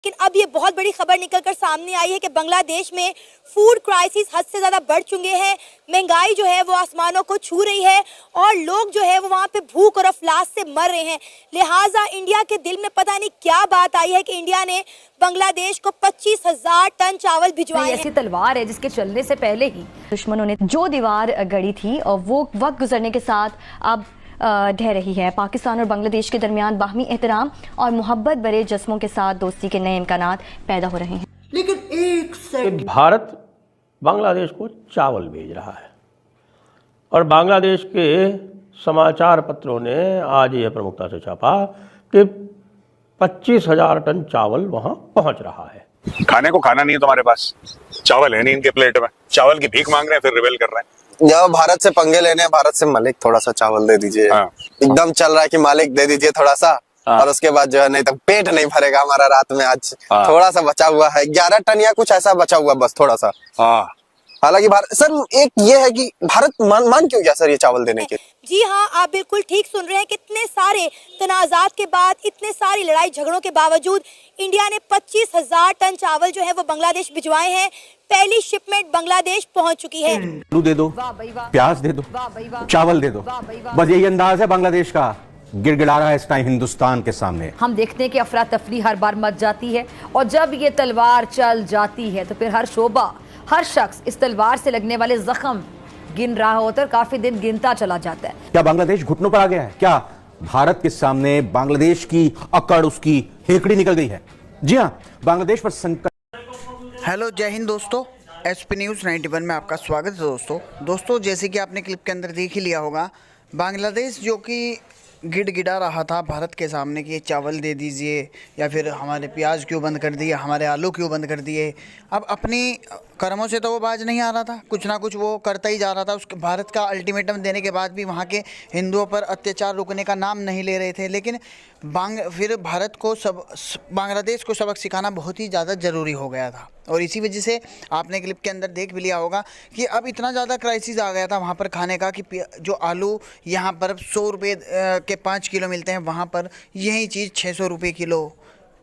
लेकिन अब ये बहुत बड़ी खबर निकलकर सामने आई है कि बांग्लादेश में फूड क्राइसिस हद से ज़्यादा बढ़ चुके हैं। महंगाई जो है वो आसमानों को छू रही है और लोग जो है वो वहाँ पे भूख और अफलास से मर रहे हैं। लिहाजा इंडिया के दिल में पता नहीं क्या बात आई है कि इंडिया ने बांग्लादेश को 25,000 टन चावल भिजवाए। ऐसी तलवार है जिसके चलने से पहले ही दुश्मनों ने जो दीवार गढ़ी थी और वो वक्त गुजरने के साथ अब ढह रही है। पाकिस्तान और बांग्लादेश के दरमियान बाहमी एहतराम और मोहब्बत भरे जज्बों के साथ दोस्ती के नए इम्कानात पैदा हो रहे हैं। लेकिन एक सेकंड, भारत बांग्लादेश को चावल भेज रहा है और बांग्लादेश के समाचार पत्रों ने आज यह प्रमुखता से छापा कि 25,000 टन चावल वहां पहुंच रहा है। खाने को खाना नहीं है तुम्हारे पास, चावल है नहीं इनके प्लेट में, चावल की भीख मांग रहे हैं, फिर रिबेल कर रहे हैं। जब भारत से पंगे लेने हैं, भारत से मालिक थोड़ा सा चावल दे दीजिए। एकदम चल रहा है कि मालिक दे दीजिए थोड़ा सा, और उसके बाद जो है नहीं तो पेट नहीं भरेगा हमारा रात में। आज थोड़ा सा बचा हुआ है, 11 टन या कुछ ऐसा बचा हुआ बस थोड़ा सा। हालांकि भारत सर एक ये है कि भारत मान क्यों गया सर ये चावल देने के? जी हाँ, आप बिल्कुल ठीक सुन रहे हैं। कितने सारे तनाजात के बाद, इतने सारी लड़ाई झगड़ों के बावजूद इंडिया ने 25,000 टन चावल जो है वो बांग्लादेश भिजवाए हैं। पहली शिपमेंट बांग्लादेश पहुंच चुकी है। आलू दे दो, प्याज दे दो, चावल दे दो, बस यही अंदाज है बांग्लादेश का। गिड़गिड़ा रहा है इस टाइम हिंदुस्तान के सामने। हम देखते हैं कि अफरा तफरी हर बार मच जाती है और जब ये तलवार चल जाती है तो फिर हर शोबा, हर शख्स इस तलवार से लगने वाले जख्म गिन रहा होता है, काफी दिन गिनता चला जाता है। क्या बांग्लादेश घुटनों पर आ गया है? क्या भारत के सामने बांग्लादेश की अकड़, उसकी हेकड़ी निकल गई है? जी हाँ, बांग्लादेश पर संकट। हेलो, जय हिंद दोस्तों। एसपी न्यूज़ 91 में आपका स्वागत है दोस्तों। जैसे कि आपने क्लिप के अंदर देख ही लिया होगा, बांग्लादेश जो कि गिड़गिड़ा रहा था भारत के सामने कि चावल दे दीजिए या फिर हमारे प्याज क्यों बंद कर दिए, हमारे आलू क्यों बंद कर दिए। अब अपनी कर्मों से तो वो बाज नहीं आ रहा था, कुछ ना कुछ वो करता ही जा रहा था। उसके भारत का अल्टीमेटम देने के बाद भी वहाँ के हिंदुओं पर अत्याचार रुकने का नाम नहीं ले रहे थे। लेकिन फिर भारत को बांग्लादेश को सबक सिखाना बहुत ही ज़्यादा ज़रूरी हो गया था और इसी वजह से आपने क्लिप के अंदर देख भी लिया होगा कि अब इतना ज़्यादा क्राइसिस आ गया था वहाँ पर खाने का कि जो आलू यहाँ पर 100 रुपये के 5 किलो मिलते हैं, वहाँ पर यही चीज़ 600 रुपये किलो,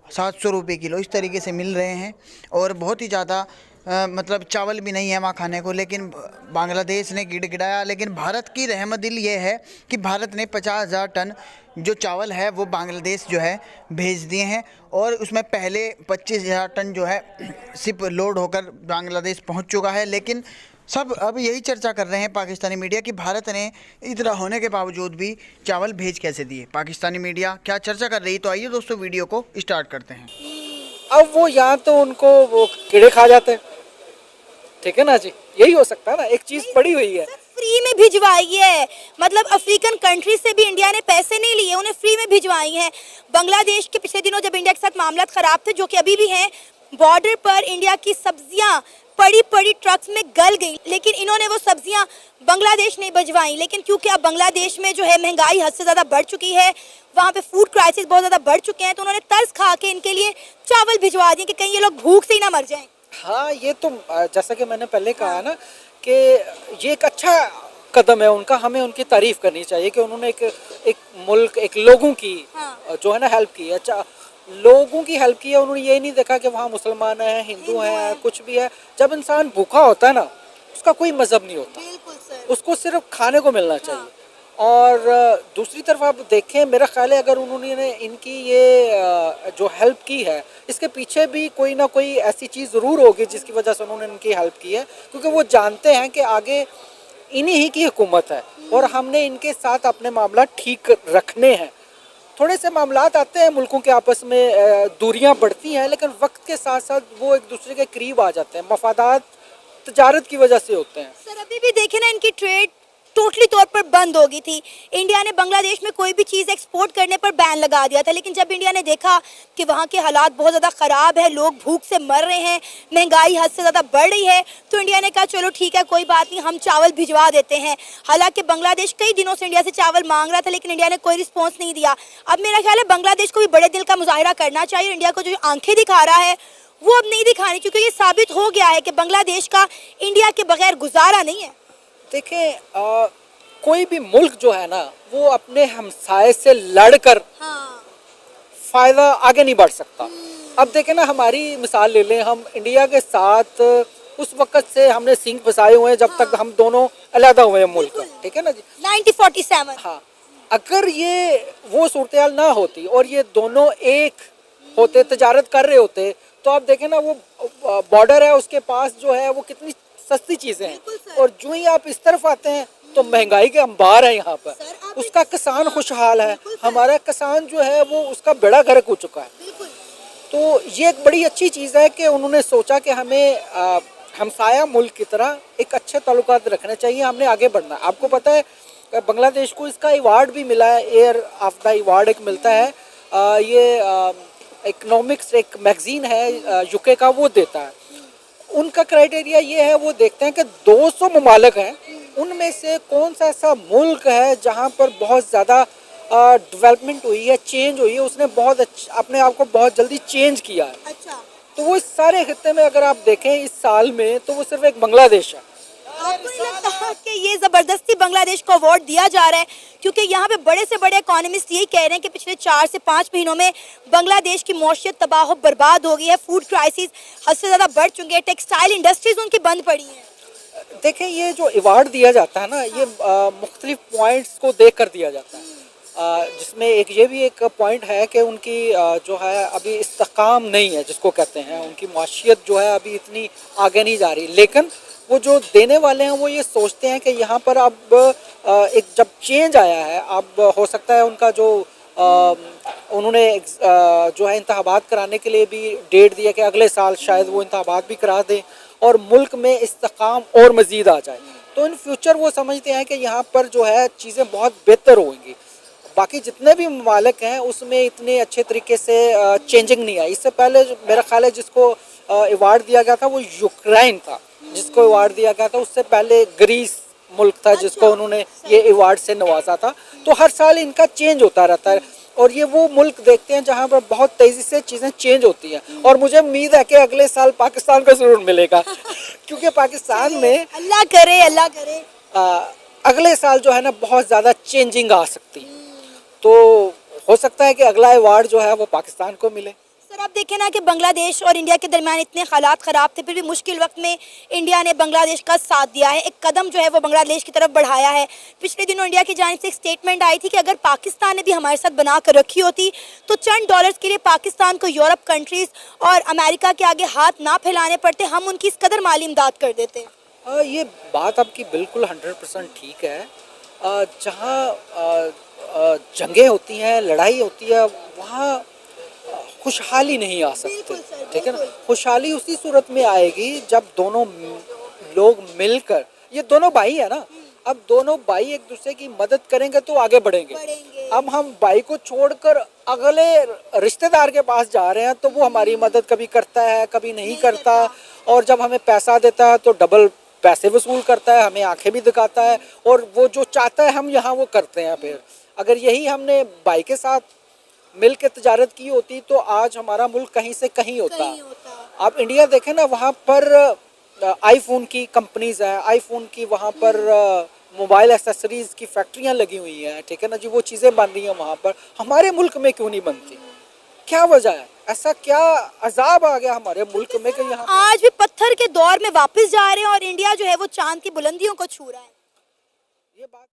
700 रुपये किलो इस तरीके से मिल रहे हैं। और बहुत ही ज़्यादा मतलब चावल भी नहीं है वहाँ खाने को। लेकिन बांग्लादेश ने गिड़गिड़ाया। लेकिन भारत की रहमत दिल ये है कि भारत ने 50,000 टन जो चावल है वो बांग्लादेश जो है भेज दिए हैं और उसमें पहले 25,000 टन जो है सिर्फ लोड होकर बांग्लादेश पहुंच चुका है। लेकिन सब अब यही चर्चा कर रहे हैं पाकिस्तानी मीडिया कि भारत ने इतना होने के बावजूद भी चावल भेज कैसे दिए। पाकिस्तानी मीडिया क्या चर्चा कर रही है, तो आइए दोस्तों वीडियो को स्टार्ट करते हैं। अब वो यहाँ तो उनको वो कीड़े खा जाते हैं, ठीक है ना जी, यही हो सकता है ना। एक चीज पड़ी हुई है, फ्री में भिजवाई है। मतलब अफ्रीकन कंट्री से भी इंडिया ने पैसे नहीं लिए, उन्हें फ्री में भिजवाई हैं। बांग्लादेश के पिछले दिनों जब इंडिया के साथ मामला खराब थे, जो कि अभी भी हैं, बॉर्डर पर इंडिया की सब्जियां पड़ी ट्रक्स में गल गई, लेकिन इन्होंने वो सब्जियां बांग्लादेश नहीं भिजवाई। लेकिन क्योंकि अब बांग्लादेश में जो है महंगाई हद से ज़्यादा बढ़ चुकी है, वहाँ पे फूड क्राइसिस बहुत ज़्यादा बढ़ चुके हैं, तो उन्होंने तर्स खा के इनके लिए चावल भिजवा दिए कि कहीं ये लोग भूख से ही ना मर जाएं। हाँ, ये तो जैसा कि मैंने पहले कहा ना कि ये एक अच्छा कदम है उनका। हमें उनकी तारीफ करनी चाहिए कि उन्होंने एक मुल्क, एक लोगों की जो है ना हेल्प की है। अच्छा, लोगों की हेल्प की है। उन्होंने ये नहीं देखा कि वहाँ मुसलमान हैं, हिंदू हैं, कुछ भी है। जब इंसान भूखा होता है ना, उसका कोई मजहब नहीं होता, उसको सिर्फ खाने को मिलना चाहिए। और दूसरी तरफ आप देखें, मेरा ख्याल है अगर उन्होंने इनकी ये जो हेल्प की है, इसके पीछे भी कोई ना कोई ऐसी चीज़ ज़रूर होगी जिसकी वजह से उन्होंने इनकी हेल्प की है, क्योंकि वो जानते हैं कि आगे इन्हीं ही की हुकूमत है और हमने इनके साथ अपने मामला ठीक रखने हैं। थोड़े से मामलात आते हैं मुल्कों के आपस में, दूरियां बढ़ती हैं, लेकिन वक्त के साथ साथ वो एक दूसरे के करीब आ जाते हैं। मफादात तजारत की वजह से होते हैं। सर अभी भी देखें ना, इनकी ट्रेड टोटली तौर पर बंद हो गई थी। इंडिया ने बांग्लादेश में कोई भी चीज़ एक्सपोर्ट करने पर बैन लगा दिया था। लेकिन जब इंडिया ने देखा कि वहाँ के हालात बहुत ज़्यादा ख़राब है, लोग भूख से मर रहे हैं, महंगाई हद से ज़्यादा बढ़ रही है, तो इंडिया ने कहा चलो ठीक है, कोई बात नहीं, हम चावल भिजवा देते हैं। हालांकि बांग्लादेश कई दिनों से इंडिया से चावल मांग रहा था, लेकिन इंडिया ने कोई रिस्पॉन्स नहीं दिया। अब मेरा ख्याल है बांग्लादेश को भी बड़े दिल का मुजाहिरा करना चाहिए। इंडिया को जो आंखें दिखा रहा है वो अब नहीं दिखानी, क्योंकि ये साबित हो गया है कि बांग्लादेश का इंडिया के बगैर गुजारा नहीं है। देखें, कोई भी मुल्क जो है ना, वो अपने हमसाये से लड़कर फायदा आगे नहीं बढ़ सकता। अब देखें ना, हमारी मिसाल ले लें, हम इंडिया के साथ उस वक्त से हमने सिंह फंसाए हुए हैं जब तक हम दोनों अलहदा हुए हैं मुल्क, ठीक है ना जी। 1947। हाँ, अगर ये वो सूरत ना होती और ये दोनों एक होते, तजारत कर रहे होते, तो आप देखें ना, वो बॉर्डर है उसके पास जो है वो कितनी सस्ती चीज़ें हैं, और जो ही आप इस तरफ आते हैं तो महंगाई के अंबार है यहाँ पर। उसका किसान खुशहाल है, हमारा किसान जो है वो उसका बेड़ा गर्क हो चुका है। तो ये एक बड़ी अच्छी चीज़ है कि उन्होंने सोचा कि हमें हमसाया मुल्क की तरह एक अच्छे ताल्लुकात रखने चाहिए, हमने आगे बढ़ना है। आपको पता है बांग्लादेश को इसका अवार्ड भी मिला है, एयर ऑफ द अवार्ड एक मिलता है, ये इकोनॉमिक्स एक मैगजीन है यूके का, वो देता है। उनका क्राइटेरिया ये है, वो देखते हैं कि 200 ममालिक हैं, उनमें से कौन सा ऐसा मुल्क है जहाँ पर बहुत ज़्यादा डेवलपमेंट हुई है, चेंज हुई है, उसने बहुत अपने आप को बहुत जल्दी चेंज किया है। अच्छा, तो वो इस सारे खित्ते में अगर आप देखें इस साल में, तो वो सिर्फ एक बांग्लादेश है। आपको नहीं लगता कि ये जबरदस्ती बांग्लादेश को अवार्ड दिया जा रहा है, क्योंकि यहाँ पे बड़े से बड़े इकोनॉमिस्ट यही कह रहे हैं कि पिछले 4 से 5 महीनों में बांग्लादेश की मौशियत तबाह बर्बाद हो गई है, फूड क्राइसिस हद से ज़्यादा बढ़ चुकी है, टेक्सटाइल इंडस्ट्रीज उनकी बंद पड़ी हैं। देखें, ये जो अवार्ड दिया जाता है ना, ये मुख्तलिफ पॉइंट्स को देख कर दिया जाता है, जिसमें एक ये भी एक पॉइंट है कि उनकी जो है अभी इस्तेकाम नहीं है, जिसको कहते हैं, उनकी माशियत जो है अभी इतनी आगे नहीं जा रही। लेकिन वो जो देने वाले हैं वो ये सोचते हैं कि यहाँ पर अब एक जब चेंज आया है, अब हो सकता है उनका जो उन्होंने जो है इंतखाबात कराने के लिए भी डेट दिया कि अगले साल शायद वो इंतखाबात भी करा दें और मुल्क में इस्तेकाम और मज़ीद आ जाए। तो इन फ्यूचर वो समझते हैं कि यहाँ पर जो है चीज़ें बहुत बेहतर होंगी। बाकी जितने भी ममालिक हैं उसमें इतने अच्छे तरीके से चेंजिंग नहीं आई। इससे पहले मेरा ख्याल है जिसको अवार्ड दिया गया था वो यूक्रेन था, जिसको अवार्ड दिया गया था। उससे पहले ग्रीस मुल्क था जिसको उन्होंने ये अवार्ड से नवाजा था। तो हर साल इनका चेंज होता रहता है और ये वो मुल्क देखते हैं जहाँ पर बहुत तेज़ी से चीज़ें चेंज होती हैं। और मुझे उम्मीद है कि अगले साल पाकिस्तान को ज़रूर मिलेगा क्योंकि पाकिस्तान में अल्लाह करे अगले साल जो है ना बहुत ज़्यादा चेंजिंग आ सकती है। तो हो सकता है कि अगला अवार्ड जो है वो पाकिस्तान को मिले। सर, आप देखें ना कि बांग्लादेश और इंडिया के दरमियान इतने हालात ख़राब थे, फिर भी मुश्किल वक्त में इंडिया ने बांग्लादेश का साथ दिया है, एक कदम जो है वो बांग्लादेश की तरफ बढ़ाया है। पिछले दिनों इंडिया की जानिब से एक स्टेटमेंट आई थी कि अगर पाकिस्तान ने भी हमारे साथ बना कर रखी होती तो चंद डॉलर्स के लिए पाकिस्तान को यूरोप कंट्रीज़ और अमेरिका के आगे हाथ ना फैलाने पड़ते, हम उनकी इस कदर माली इमदाद कर देते। ये बात आपकी बिल्कुल 100% ठीक है। जहाँ जंगें होती हैं, लड़ाई होती है, वहाँ खुशहाली नहीं आ सकती, ठीक है ना। खुशहाली उसी सूरत में आएगी जब दोनों लोग मिलकर, ये दोनों भाई है ना, अब दोनों भाई एक दूसरे की मदद करेंगे तो आगे बढ़ेंगे। अब हम भाई को छोड़कर अगले रिश्तेदार के पास जा रहे हैं तो वो हमारी मदद कभी करता है कभी नहीं करता, और जब हमें पैसा देता है तो डबल पैसे वसूल करता है, हमें आंखें भी दिखाता है, और वो जो चाहता है हम यहाँ वो करते हैं। फिर अगर यही हमने भाई के साथ मिल के तजारत की होती तो आज हमारा मुल्क कहीं से कहीं होता। आप इंडिया देखें ना, वहाँ पर आईफोन की कंपनीज हैं, आईफोन की वहाँ पर मोबाइल एसेसरीज की फैक्ट्रियाँ लगी हुई हैं, ठीक है ना जी, वो चीज़ें बन रही हैं वहाँ पर। हमारे मुल्क में क्यों नहीं बनती? क्या वजह है? ऐसा क्या अजाब आ गया हमारे मुल्क में कि यहाँ आज भी पत्थर के दौर में वापस जा रहे हैं और इंडिया जो है वो चांद की बुलंदियों को छू रहा है। ये बात